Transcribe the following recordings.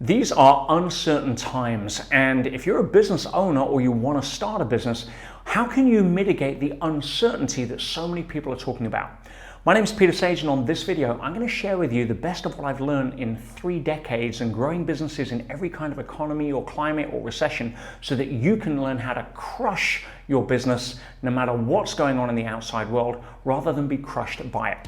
These are uncertain times, and if you're a business owner or you want to start a business, how can you mitigate the uncertainty that so many people are talking about? My name is Peter Sage, and on this video, I'm going to share with you the best of what I've learned in 3 decades and growing businesses in every kind of economy or climate or recession so that you can learn how to crush your business no matter what's going on in the outside world rather than be crushed by it.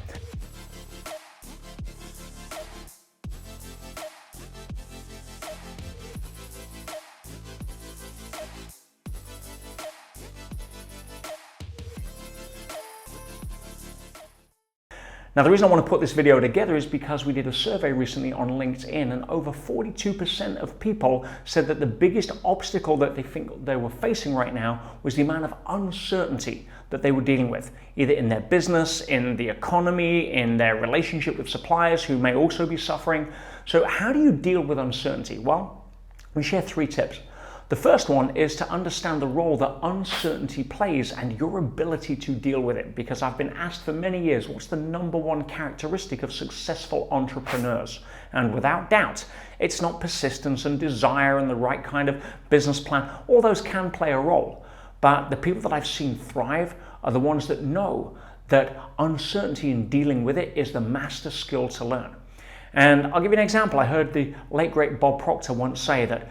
Now, the reason I want to put this video together is because we did a survey recently on LinkedIn, and over 42% of people said that the biggest obstacle that they think they were facing right now was the amount of uncertainty that they were dealing with, either in their business, in the economy, in their relationship with suppliers who may also be suffering. So how do you deal with uncertainty? Well, we share 3 tips. The first one is to understand the role that uncertainty plays and your ability to deal with it, because I've been asked for many years, what's the #1 characteristic of successful entrepreneurs? And without doubt, it's not persistence and desire and the right kind of business plan. All those can play a role, but the people that I've seen thrive are the ones that know that uncertainty in dealing with it is the master skill to learn. And I'll give you an example. I heard the late great Bob Proctor once say that,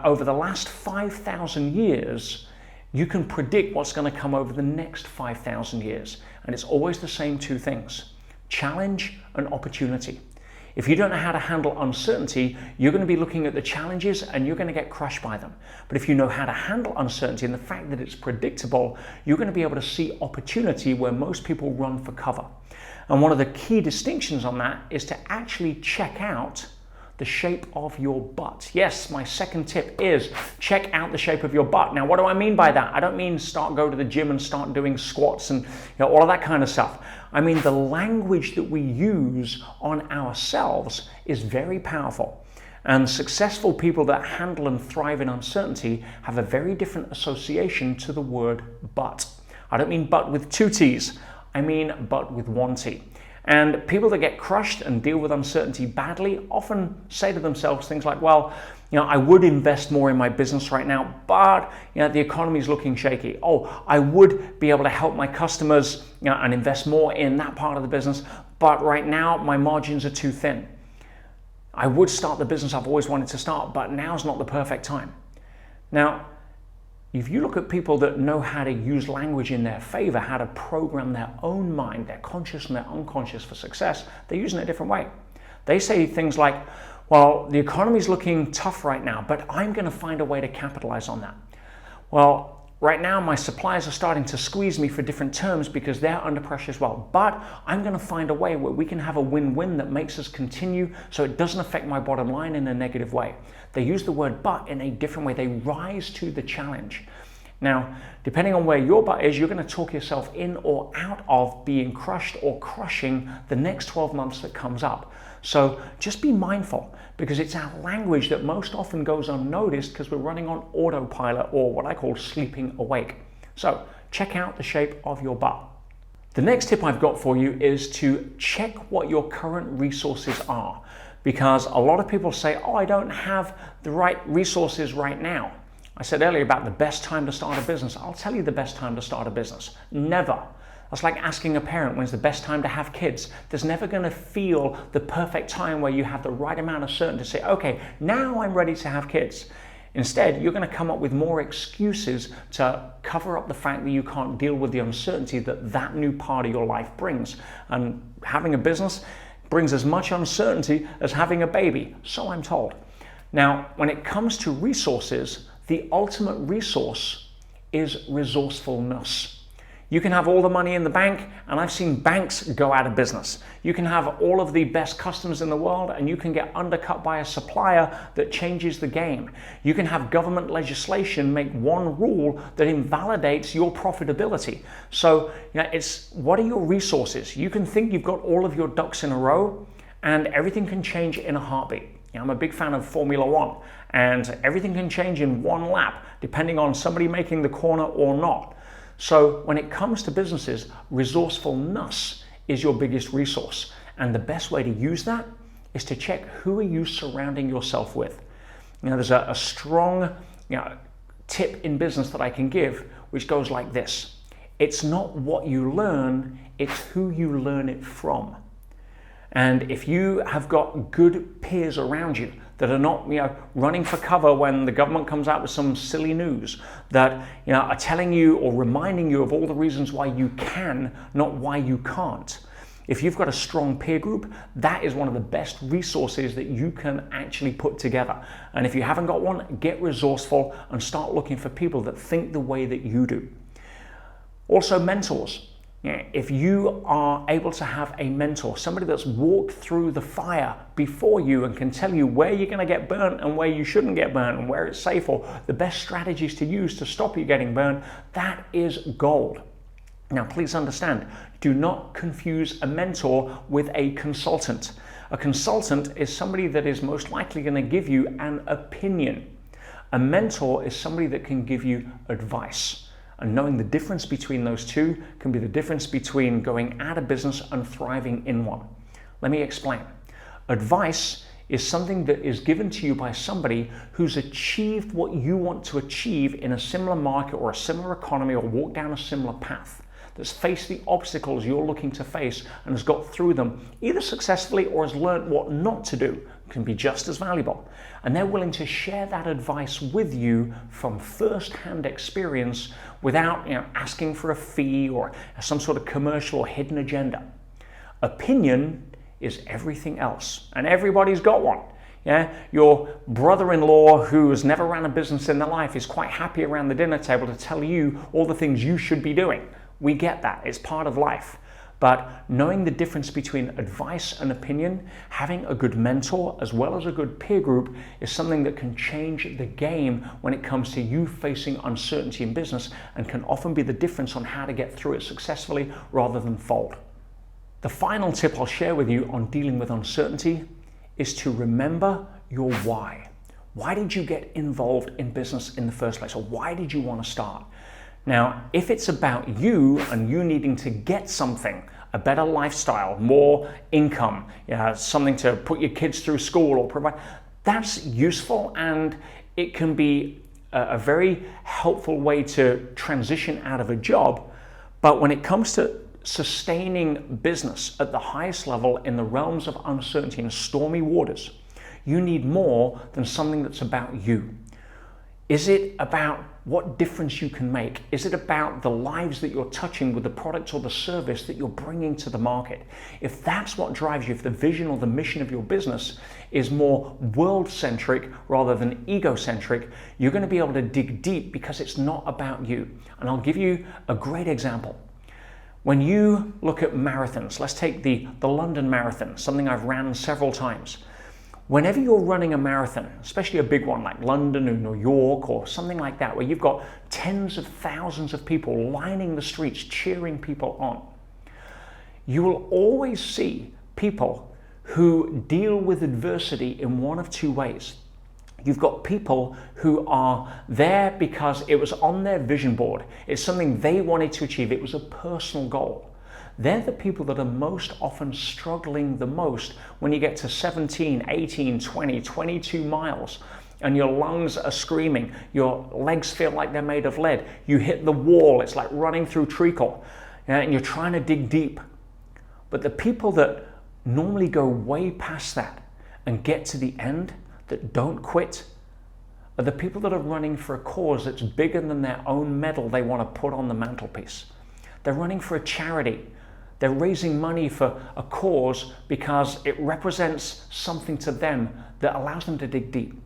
over the last 5,000 years, you can predict what's going to come over the next 5,000 years. And it's always the same 2 things: challenge and opportunity. If you don't know how to handle uncertainty, you're going to be looking at the challenges and you're going to get crushed by them. But if you know how to handle uncertainty and the fact that it's predictable, you're going to be able to see opportunity where most people run for cover. And one of the key distinctions on that is to actually check out the shape of your butt. Yes, my second tip is check out the shape of your butt. Now, what do I mean by that? I don't mean go to the gym and start doing squats and all of that kind of stuff. I mean the language that we use on ourselves is very powerful. And successful people that handle and thrive in uncertainty have a very different association to the word butt. I don't mean butt with 2 T's. I mean butt with 1 T. And people that get crushed and deal with uncertainty badly often say to themselves things like, well, I would invest more in my business right now, but the economy is looking shaky. Oh, I would be able to help my customers and invest more in that part of the business, but right now my margins are too thin. I would start the business I've always wanted to start, but now's not the perfect time. Now, if you look at people that know how to use language in their favor, how to program their own mind, their conscious and their unconscious for success, they're using it a different way. They say things like, well, the economy's looking tough right now, but I'm going to find a way to capitalize on that. Well, right now my suppliers are starting to squeeze me for different terms because they're under pressure as well, but I'm going to find a way where we can have a win-win that makes us continue so it doesn't affect my bottom line in a negative way. They use the word but in a different way. They rise to the challenge. Now, depending on where your butt is, you're going to talk yourself in or out of being crushed or crushing the next 12 months that comes up. So just be mindful, because it's our language that most often goes unnoticed because we're running on autopilot, or what I call sleeping awake. So check out the shape of your butt. The next tip I've got for you is to check what your current resources are, because a lot of people say, oh, I don't have the right resources right now. I said earlier about the best time to start a business. I'll tell you the best time to start a business. Never. That's like asking a parent when's the best time to have kids. There's never going to feel the perfect time where you have the right amount of certainty to say, okay, now I'm ready to have kids. Instead, you're going to come up with more excuses to cover up the fact that you can't deal with the uncertainty that new part of your life brings. And having a business brings as much uncertainty as having a baby, so I'm told. Now, when it comes to resources, the ultimate resource is resourcefulness. You can have all the money in the bank, and I've seen banks go out of business. You can have all of the best customers in the world, and you can get undercut by a supplier that changes the game. You can have government legislation make one rule that invalidates your profitability. So, it's what are your resources? You can think you've got all of your ducks in a row, and everything can change in a heartbeat. I'm a big fan of Formula 1, and everything can change in 1 lap, depending on somebody making the corner or not. So when it comes to businesses, resourcefulness is your biggest resource. And the best way to use that is to check who are you surrounding yourself with. There's a strong tip in business that I can give, which goes like this. It's not what you learn, it's who you learn it from. And if you have got good peers around you that are not running for cover when the government comes out with some silly news, that are telling you or reminding you of all the reasons why you can, not why you can't. If you've got a strong peer group, that is one of the best resources that you can actually put together. And if you haven't got one, get resourceful and start looking for people that think the way that you do. Also, mentors. If you are able to have a mentor, somebody that's walked through the fire before you and can tell you where you're going to get burnt and where you shouldn't get burnt and where it's safe, or the best strategies to use to stop you getting burnt, that is gold. Now, please understand, do not confuse a mentor with a consultant. A consultant is somebody that is most likely going to give you an opinion. A mentor is somebody that can give you advice. And knowing the difference between those two can be the difference between going out of business and thriving in one. Let me explain. Advice is something that is given to you by somebody who's achieved what you want to achieve in a similar market or a similar economy, or walked down a similar path, that's faced the obstacles you're looking to face and has got through them either successfully or has learned what not to do. Can be just as valuable. And they're willing to share that advice with you from first-hand experience without asking for a fee or some sort of commercial or hidden agenda. Opinion is everything else, and everybody's got one. Your brother-in-law who has never ran a business in their life is quite happy around the dinner table to tell you all the things you should be doing. We get that, it's part of life. But knowing the difference between advice and opinion, having a good mentor as well as a good peer group, is something that can change the game when it comes to you facing uncertainty in business, and can often be the difference on how to get through it successfully rather than fold. The final tip I'll share with you on dealing with uncertainty is to remember your why. Why did you get involved in business in the first place? Or why did you want to start? Now, if it's about you and you needing to get something, a better lifestyle, more income, something to put your kids through school or provide, that's useful, and it can be a very helpful way to transition out of a job. But when it comes to sustaining business at the highest level in the realms of uncertainty and stormy waters, you need more than something that's about you. Is it about what difference you can make? Is it about the lives that you're touching with the product or the service that you're bringing to the market? If that's what drives you, if the vision or the mission of your business is more world-centric rather than ego-centric, you're going to be able to dig deep, because it's not about you. And I'll give you a great example. When you look at marathons, let's take the London Marathon, something I've ran several times. Whenever you're running a marathon, especially a big one like London or New York or something like that, where you've got tens of thousands of people lining the streets, cheering people on, you will always see people who deal with adversity in one of two ways. You've got people who are there because it was on their vision board. It's something they wanted to achieve. It was a personal goal. They're the people that are most often struggling the most when you get to 17, 18, 20, 22 miles and your lungs are screaming, your legs feel like they're made of lead, you hit the wall, it's like running through treacle, and you're trying to dig deep. But the people that normally go way past that and get to the end, that don't quit, are the people that are running for a cause that's bigger than their own medal they want to put on the mantelpiece. They're running for a charity. They're raising money for a cause because it represents something to them that allows them to dig deep.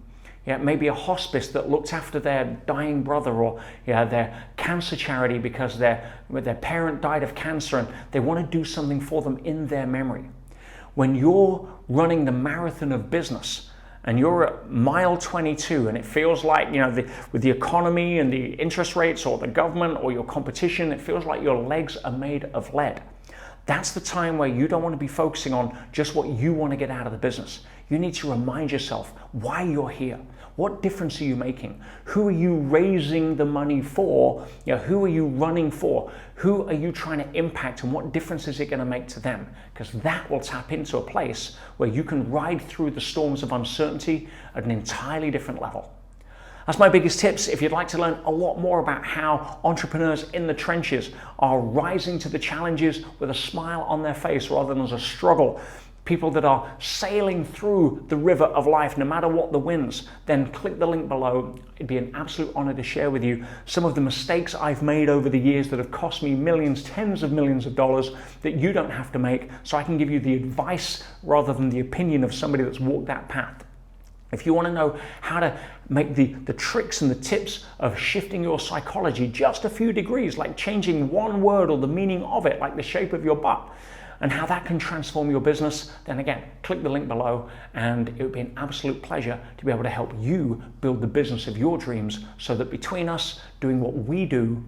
Maybe a hospice that looks after their dying brother, or their cancer charity because their parent died of cancer and they want to do something for them in their memory. When you're running the marathon of business and you're at mile 22 and it feels like, with the economy and the interest rates or the government or your competition, it feels like your legs are made of lead. That's the time where you don't want to be focusing on just what you want to get out of the business. You need to remind yourself why you're here. What difference are you making? Who are you raising the money for? Who are you running for? Who are you trying to impact, and what difference is it going to make to them? Because that will tap into a place where you can ride through the storms of uncertainty at an entirely different level. That's my biggest tips. If you'd like to learn a lot more about how entrepreneurs in the trenches are rising to the challenges with a smile on their face rather than as a struggle, people that are sailing through the river of life no matter what the winds, then click the link below. It'd be an absolute honor to share with you some of the mistakes I've made over the years that have cost me millions, tens of millions of dollars that you don't have to make, so I can give you the advice rather than the opinion of somebody that's walked that path. If you want to know how to make the tricks and the tips of shifting your psychology just a few degrees, like changing one word or the meaning of it, like the shape of your butt, and how that can transform your business, then again, click the link below, and it would be an absolute pleasure to be able to help you build the business of your dreams, so that between us doing what we do,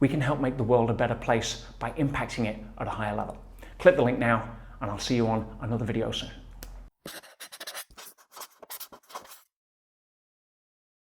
we can help make the world a better place by impacting it at a higher level. Click the link now, and I'll see you on another video soon.